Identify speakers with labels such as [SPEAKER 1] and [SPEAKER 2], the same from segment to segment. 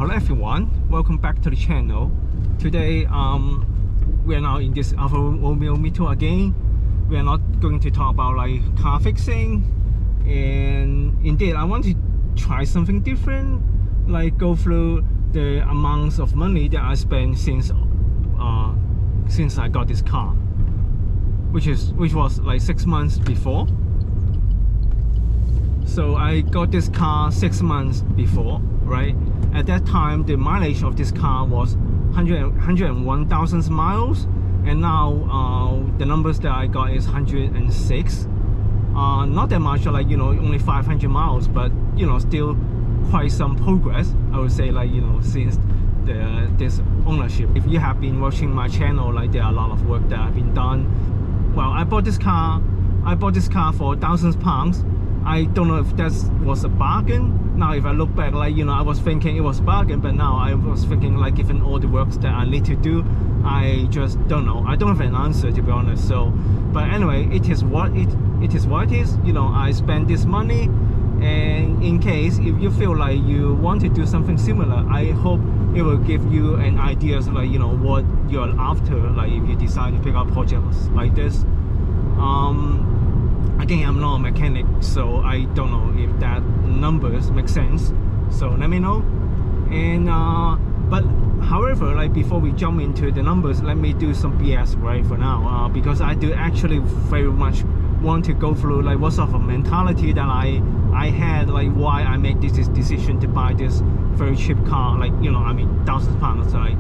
[SPEAKER 1] Hello everyone, welcome back to the channel. Today we are now in this Alfa Romeo Mito again. We are not going to talk about like car fixing, and indeed I want to try something different, like go through the amounts of money that I spent since I got this car, which was like 6 months before. So I got this car 6 months before, right? At that time, the mileage of this car was 101,000 miles, and now the numbers that I got is 106. Not that much, like, you know, only 500 miles, but you know, still quite some progress, I would say, like, you know, since this ownership. If you have been watching my channel, like, there are a lot of work that have been done. Well, I bought this car for £1,000. I don't know if that was a bargain. Now if I look back, like, you know, I was thinking it was a bargain, but now I was thinking, like, given all the works that I need to do, I just don't know. I don't have an answer, to be honest. So, but anyway, it is what it is. You know, I spend this money, and in case if you feel like you want to do something similar, I hope it will give you an idea, like, you know, what you're after, like if you decide to pick up projects like this. Again, I'm not a mechanic, so I don't know if that numbers make sense, so let me know. And but however, like, before we jump into the numbers, let me do some BS right for now, because I do actually very much want to go through, like, what sort of mentality that I had, like, why I made this decision to buy this very cheap car, like, you know, I mean, £1,000, like,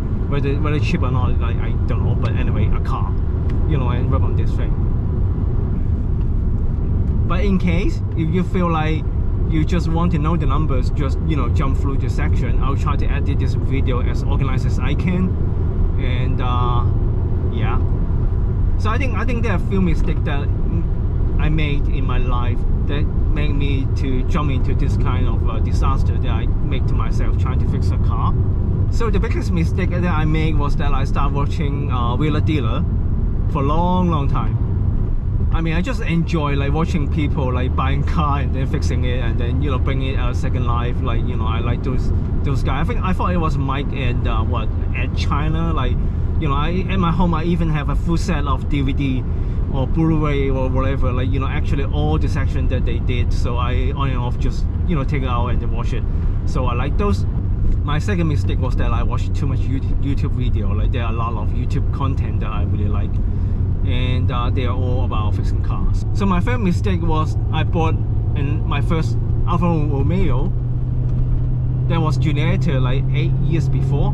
[SPEAKER 1] whether cheap or not, like, I don't know, but anyway, a car, you know, and work on this thing. But in case if you feel like you just want to know the numbers, just, you know, jump through the section. I'll try to edit this video as organized as I can, and yeah. So I think there are a few mistakes that I made in my life that made me to jump into this kind of disaster that I make to myself trying to fix a car. So the biggest mistake that I made was that I started watching Wheeler Dealer for a long time. I mean, I just enjoy, like, watching people, like, buying car and then fixing it and then, you know, bringing it a second life. Like, you know, I like those guys. I thought it was Mike and at China. Like, you know, at my home I even have a full set of DVD or Blu-ray or whatever. Like, you know, actually all the section that they did. So I on and off just, you know, take it out and then watch it. So I like those. My second mistake was that I watched too much YouTube video. Like, there are a lot of YouTube content that I really like, and they are all about fixing cars. So my third mistake was I bought my first Alfa Romeo that was generated like 8 years before,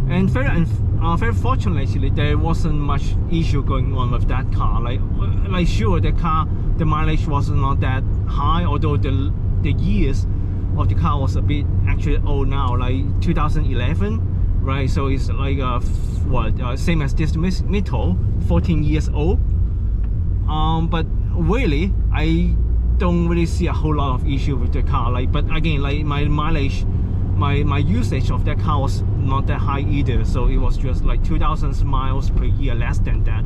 [SPEAKER 1] and very fortunately there wasn't much issue going on with that car. Like sure, the mileage was not that high, although the years of the car was a bit actually old now, like 2011, right? So it's like same as this Mito, 14 years old. But really I don't really see a whole lot of issue with the car. Like, but again, like, my mileage, my usage of that car was not that high either, so it was just like 2,000 miles per year, less than that.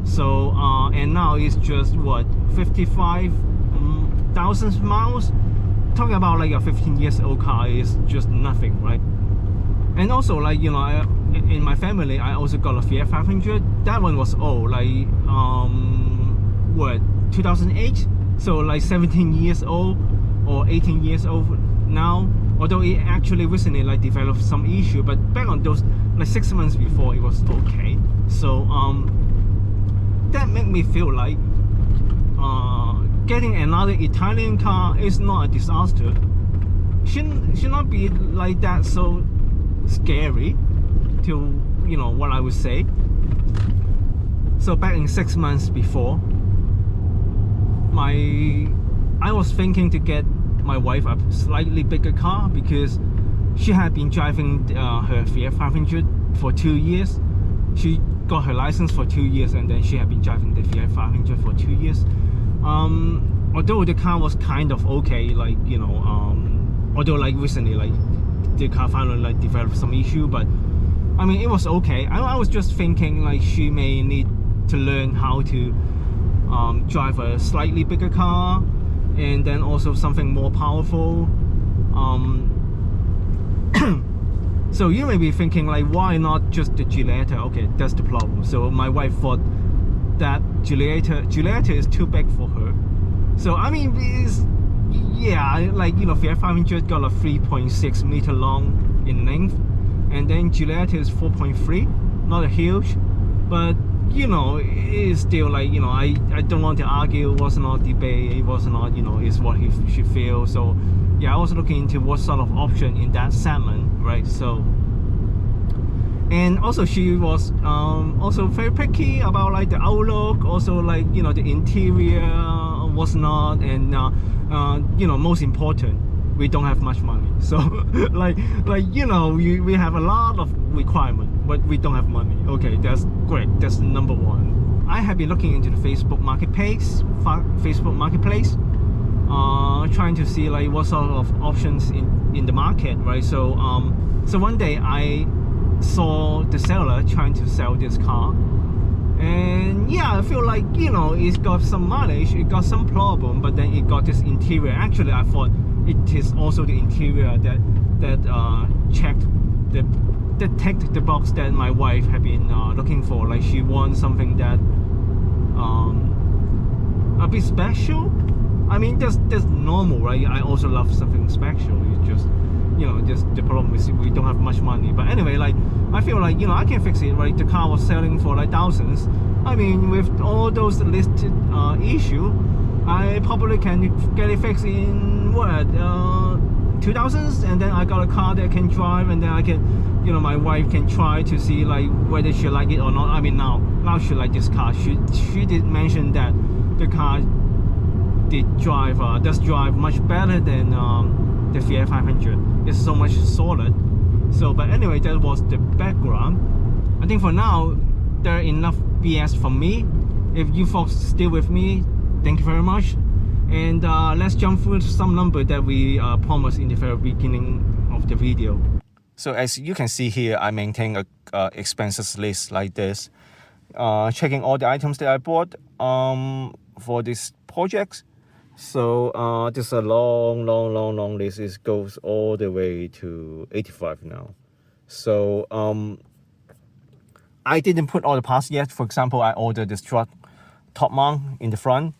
[SPEAKER 1] So and now it's just what, 55,000 miles. Talking about like a 15 years old car is just nothing, right? And also, like, you know, in my family I also got a Fiat 500. That one was old, like 2008, so like 17 years old or 18 years old now, although it actually recently like developed some issue, but back on those, like, 6 months before, it was okay. So that made me feel like getting another Italian car is not a disaster. Should not be like that so scary, to, you know, what I would say. So back in 6 months before, I was thinking to get my wife a slightly bigger car, because she had been driving her Fiat 500 for 2 years. She got her license for 2 years, and then she had been driving the Fiat 500 for 2 years. Although the car was kind of okay, like, you know, although like recently, like, the car finally like developed some issue, but I mean, it was okay. I was just thinking, like, she may need to learn how to drive a slightly bigger car, and then also something more powerful. So you may be thinking like, why not just the Giulietta? Okay, that's the problem. So my wife thought that Giulietta is too big for her. So I mean, yeah, like, you know, Fiat 500 got a 3.6 meter long in length, and then Giulietta is 4.3, not a huge, but you know, it's still like, you know, I don't want to argue, it was not debate, it was not, you know, it's what he should feel. So yeah, I was looking into what sort of option in that segment, right? So, and also she was also very picky about like the outlook, also like, you know, the interior was not, and you know, most important, we don't have much money. So like you know, we have a lot of requirement, but we don't have money. Okay, that's great. That's number one. I have been looking into the Facebook marketplace, trying to see like what sort of options in the market, right? So so one day I saw the seller trying to sell this car, and yeah, I feel like, you know, it's got some mileage, it got some problem, but then it got this interior. Actually, I thought it is also the interior that ticked the box that my wife had been looking for. Like, she wants something that a bit special. I mean, that's normal, right? I also love something special. It's just, you know, just the problem is we don't have much money. But anyway, like, I feel like, you know, I can fix it, right? The car was selling for like thousands. I mean, with all those listed issue, I probably can get it fixed in what, 2000s, and then I got a car that can drive, and then I can, you know, my wife can try to see like whether she like it or not. I mean, now she like this car. She did mention that the car does drive much better than the Fiat 500. It's so much solid. So, but anyway, that was the background. I think for now there are enough BS from me. If you folks still with me, thank you very much. And let's jump through some number that we promised in the very beginning of the video. So as you can see here, I maintain a expenses list like this, checking all the items that I bought for this project. So this is a long list. It goes all the way to 85 now. So I didn't put all the parts yet. For example, I ordered this strut top mount in the front,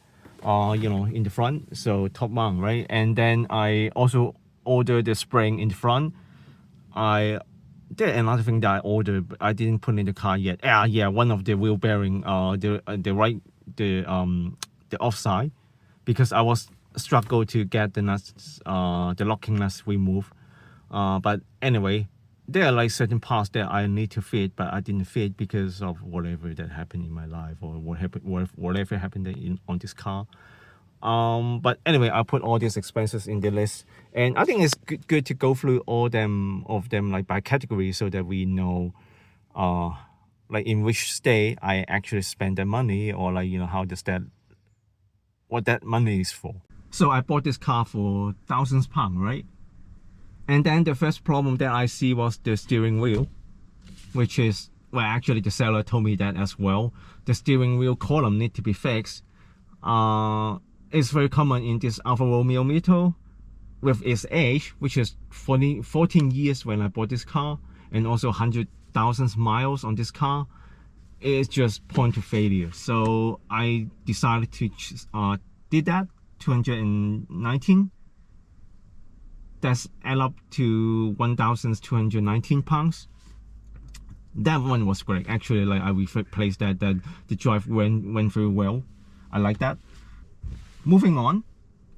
[SPEAKER 1] you know, in the front, so top mount, right? And then I also ordered the spring in the front. There's another thing that I ordered, but I didn't put in the car yet. Yeah, one of the wheel bearing, the offside, because I was struggle to get the nuts, the locking nuts removed. But anyway, there are like certain parts that I need to fit, but I didn't fit because of whatever that happened in my life, or whatever happened on this car. But anyway, I put all these expenses in the list, and I think it's good to go through all of them like by category, so that we know like in which state I actually spend the money, or like, you know, how does that, what that money is for. So I bought this car for £1,000, right? And then the first problem that I see was the steering wheel, which is, well, actually the seller told me that as well. The steering wheel column need to be fixed. It's very common in this Alfa Romeo Mito with its age, which is 14 years when I bought this car, and also 100,000 miles on this car. It's just point to failure. So I decided to did that 219. That's add up to £1,219. That one was great. Actually, like, I replaced that. The drive went very well. I like that. Moving on,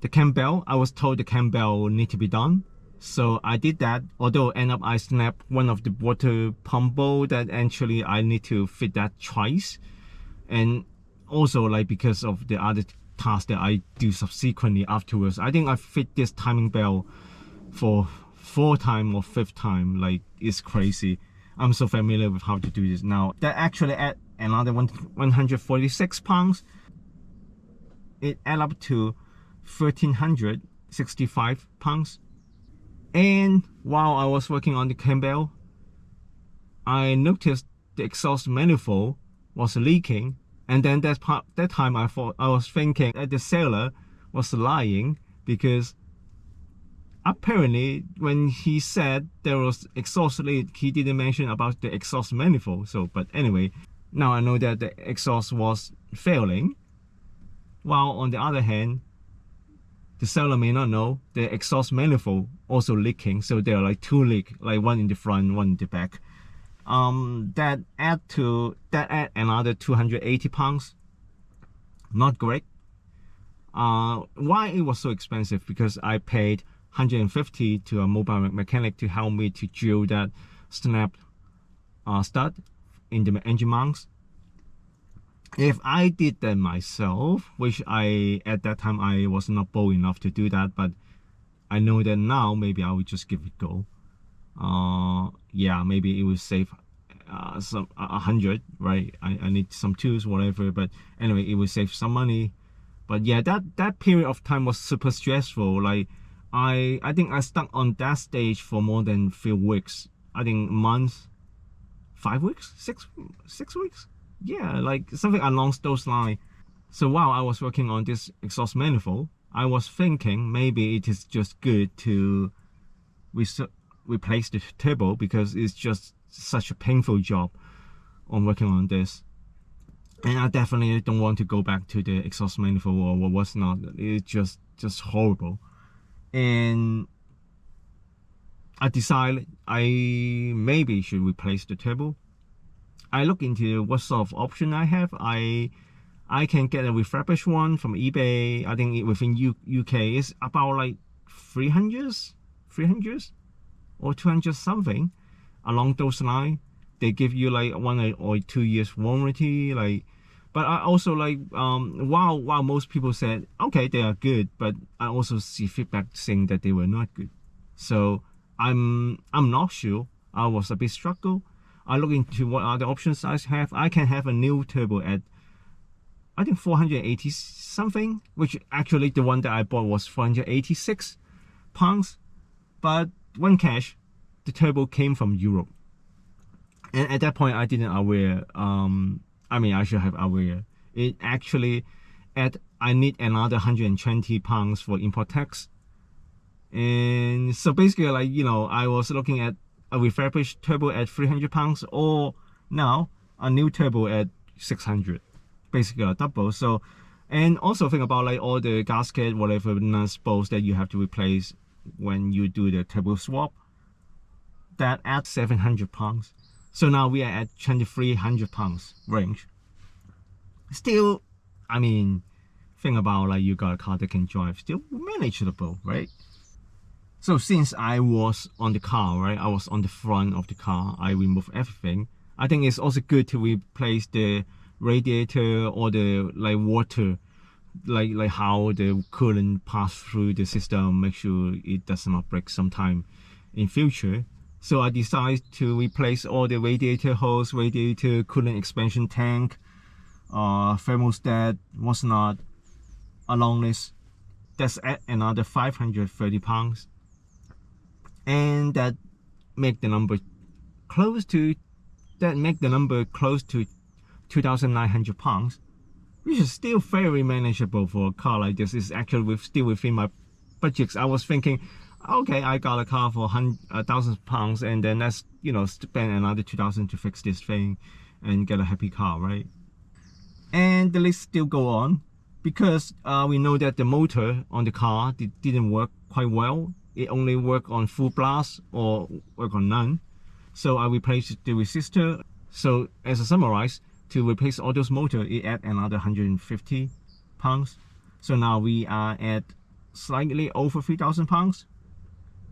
[SPEAKER 1] the Cambelt. I was told the Cambelt need to be done, so I did that. Although end up I snapped one of the water pump bowl, that actually I need to fit that twice, and also like because of the other tasks that I do subsequently afterwards. I think I fit this timing belt for 4th time or 5th time. Like, it's crazy. I'm so familiar with how to do this now. That actually add another £146. It add up to £1,365. And while I was working on the Cambelt, I noticed the exhaust manifold was leaking, and then that time I was thinking that the seller was lying, because apparently when he said there was exhaust leak, he didn't mention about the exhaust manifold. So, but anyway, now I know that the exhaust was failing, while on the other hand, the seller may not know the exhaust manifold also leaking. So there are like two leaks, like one in the front, one in the back. That add another 280 pounds. Not great. Why it was so expensive? Because I paid 150 to a mobile mechanic to help me to drill that snap stud in the engine mounts. If I did that myself, which at that time I was not bold enough to do that, but I know that now maybe I would just give it a go. Yeah, maybe it would save some 100, right? I need some tools, whatever, but anyway, it would save some money. But yeah, that period of time was super stressful. Like I think I stuck on that stage for more than 3 weeks. I think months, 5 weeks, 6 weeks. Yeah, like something along those lines. So while I was working on this exhaust manifold, I was thinking maybe it is just good to replace the turbo, because it's just such a painful job on working on this. And I definitely don't want to go back to the exhaust manifold or what was not. It's just horrible. And I decided I maybe should replace the turbo. I look into what sort of option I have. I can get a refurbished one from eBay. I think within UK is about like 300 or 200 something along those lines. They give you like 1 or 2 years warranty. Like, but I also like while most people said okay they are good, but I also see feedback saying that they were not good. So I'm not sure. I was a bit struggle. I look into what other options I have. I can have a new turbo at I think 480 something, which actually the one that I bought was 486 pounds. But when cash, the turbo came from Europe. And at that point I didn't aware, I mean I should have aware. It actually I need another 120 pounds for import tax. And so basically, like, you know, I was looking at a refurbished turbo at 300 pounds, or now a new turbo at 600, basically a double. So, and also think about like all the gasket, whatever nuts, bolts that you have to replace when you do the turbo swap, that adds 700 pounds. So now we are at 2300 pounds range. Still, I mean, think about like you got a car that can drive, still manageable, right? So since I was on the car, right, I was on the front of the car, I removed everything. I think it's also good to replace the radiator or the like water, like how the coolant pass through the system, make sure it does not break sometime in future. So I decided to replace all the radiator hose, radiator, coolant expansion tank, thermostat, what's not, along this. That's at another 530 pounds. And that make the number close to 2,900 pounds, which is still very manageable for a car like this. It's actually still within my budgets. I was thinking, okay, I got a car for 1,000 pounds, and then let's, you know, spend another 2,000 to fix this thing and get a happy car, right? And the list still go on, because we know that the motor on the car didn't work quite well. It only worked on full blast or work on none. So I replaced the resistor. So as a summarize, to replace all those motor, it add another 150 pounds. So now we are at slightly over 3,000 pounds.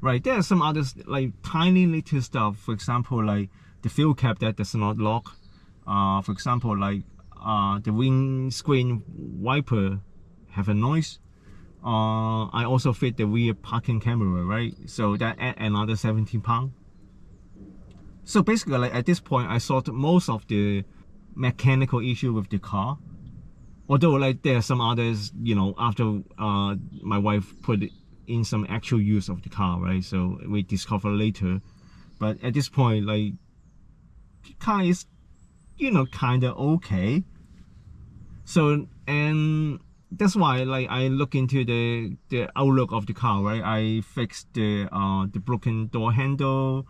[SPEAKER 1] Right, there are some others like tiny little stuff. For example, like the fuel cap that does not lock. For example, like the windscreen wiper have a noise. I also fit the rear parking camera, right? So that add another 17 pounds. So basically, like at this point, I solved most of the mechanical issue with the car. Although like there are some others, you know, after my wife put in some actual use of the car, right? So we discover later. But at this point, like, the car is, you know, kind of okay. So, and that's why like I look into the outlook of the car, right? I fixed the broken door handle.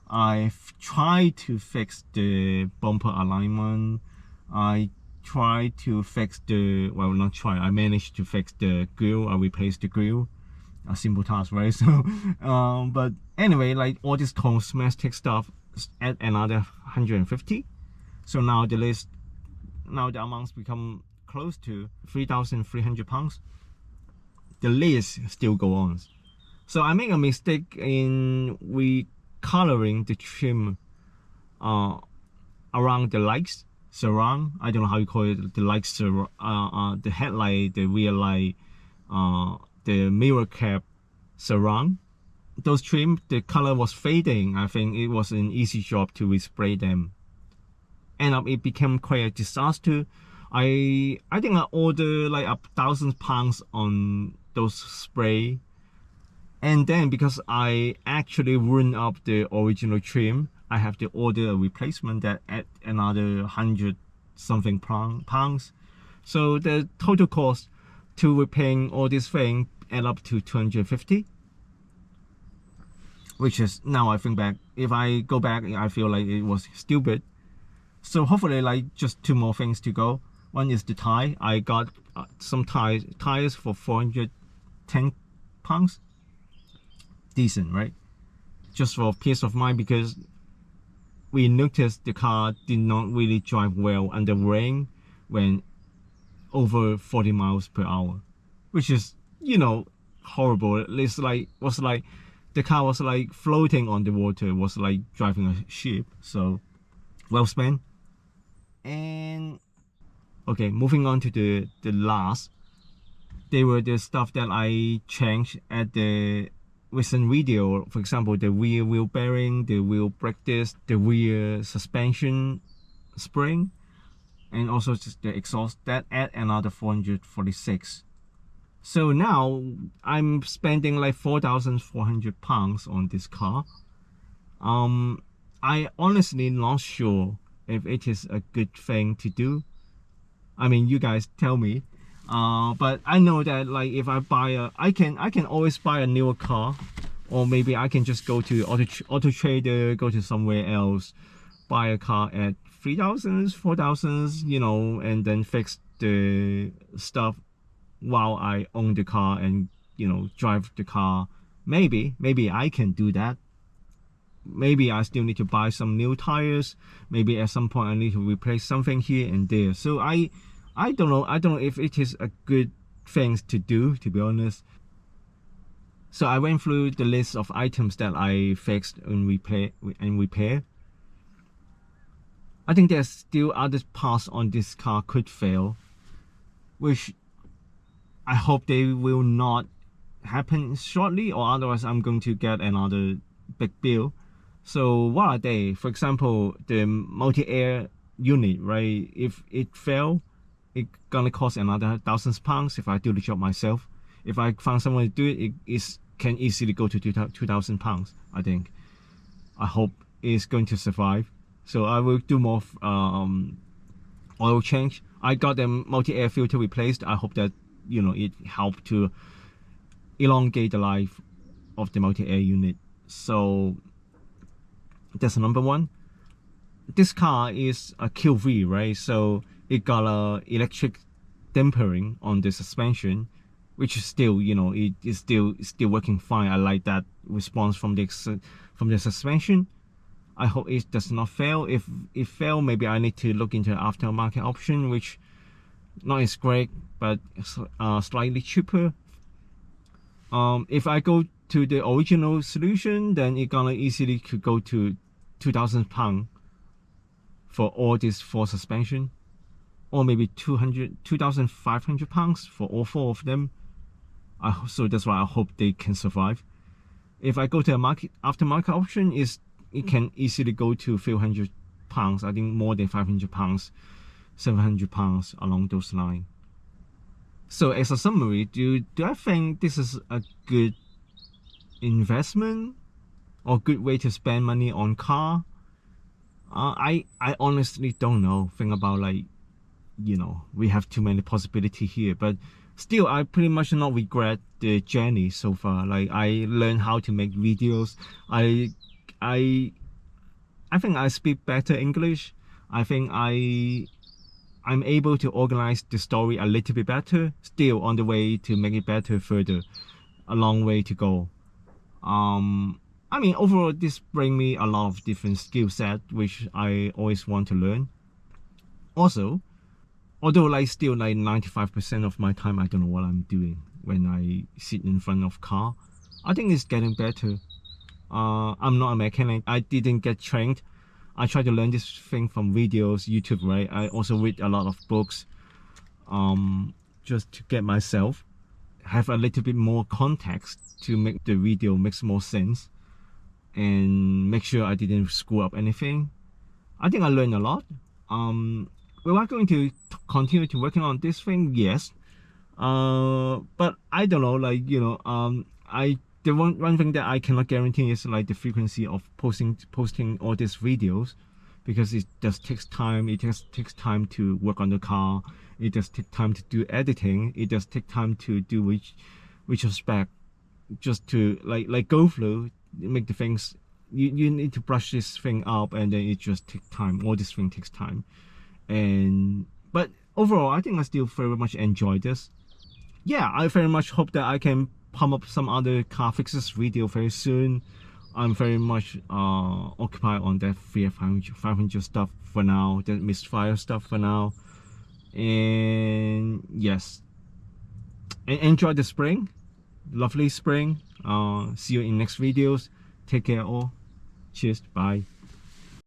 [SPEAKER 1] I've tried to fix the bumper alignment. I tried to fix the, well, not try, I managed to fix the grill. I replaced the grill. A simple task, right? So but anyway, like all this cosmetic stuff add another 150. So now the list, now the amounts become close to 3,300 pounds. The list still go on. So I make a mistake in recoloring the trim around the lights surround. I don't know how you call it, the lights, the headlight, the rear light, the mirror cap surround. Those trim, the color was fading. I think it was an easy job to respray them. And it became quite a disaster. I think I ordered like £1,000 on those spray, and then because I actually ruined up the original trim, I have to order a replacement that at another 100 something pounds. So the total cost to repairing all this thing add up to 250, which is, now I think back, if I go back, I feel like it was stupid. So hopefully, like, just two more things to go. One is the tire. I got some tires for 410 pounds. Decent, right? Just for peace of mind, because we noticed the car did not really drive well under rain when over 40 miles per hour, which is, you know, horrible. It's like, was like the car was like floating on the water, was like driving a ship. So well spent. And okay, moving on to the last, they were the stuff that I changed at the recent video. For example, the rear wheel bearing, the wheel brake disc, the rear suspension spring, and also just the exhaust. That add another 446. So now I'm spending like 4,400 pounds on this car. I honestly not sure if it is a good thing to do. I mean, you guys tell me. But I know that like if I buy a, I can always buy a newer car, or maybe I can just go to Auto Trader, go to somewhere else, buy a car at 3,000, 4,000, you know, and then fix the stuff while I own the car and, you know, drive the car. Maybe I can do that. Maybe I still need to buy some new tires. Maybe at some point I need to replace something here and there. So I don't know. I don't know if it is a good thing to do, to be honest. So I went through the list of items that I fixed and repair. I think there's still other parts on this car could fail, which I hope they will not happen shortly, or otherwise I'm going to get another big bill. So what are they? For example, the multi-air unit, right? If it fail, it's gonna cost another £1,000 if I do the job myself. If I find someone to do it, it can easily go to £2,000, I think. I hope it's going to survive. So I will do more oil change. I got the multi-air filter replaced. I hope that, you know, it helped to elongate the life of the multi-air unit. So that's number one. This car is a QV, right? So it got a electric dampering on the suspension, which is still, you know, it is still working fine. I like that response from the suspension. I hope it does not fail. If it fail, maybe I need to look into the aftermarket option, which not as great, but slightly cheaper. If I go to the original solution, then it gonna easily could go to £2,000 for all these four suspension, or maybe £2,500 for all four of them. So that's why I hope they can survive. If I go to a aftermarket option, it can easily go to a few £100. I think more than £500, £700 along those lines. So as a summary, do I think this is a good investment or good way to spend money on car? I honestly don't know. Think about, like, you know, we have too many possibilities here, but still I pretty much not regret the journey so far. Like I learned how to make videos. I I think I speak better English. I think I'm able to organize the story a little bit better. Still on the way to make it better further. A long way to go. I mean, overall, this brings me a lot of different skill set, which I always want to learn. Also, although like still like 95% of my time, I don't know what I'm doing when I sit in front of car. I think it's getting better. I'm not a mechanic. I didn't get trained. I try to learn this thing from videos, YouTube, right? I also read a lot of books, just to get myself have a little bit more context to make the video makes more sense and make sure I didn't screw up anything. I think I learned a lot. We are going to continue to working on this thing, yes. But I don't know, like, you know, the one thing that I cannot guarantee is like the frequency of posting all these videos, because it just takes time. It just takes time to work on the car. It just takes time to do editing. It just takes time to do retrospect, just to like go through, make the things. You need to brush this thing up, and then it just takes time. All this thing takes time, but overall, I think I still very much enjoy this. Yeah, I very much hope that I can pump up some other car fixes video very soon. I'm very much occupied on that Fiat 500 stuff for now, that misfire stuff for now. And yes, enjoy the spring, lovely spring. See you in next videos. Take care all. Cheers, bye.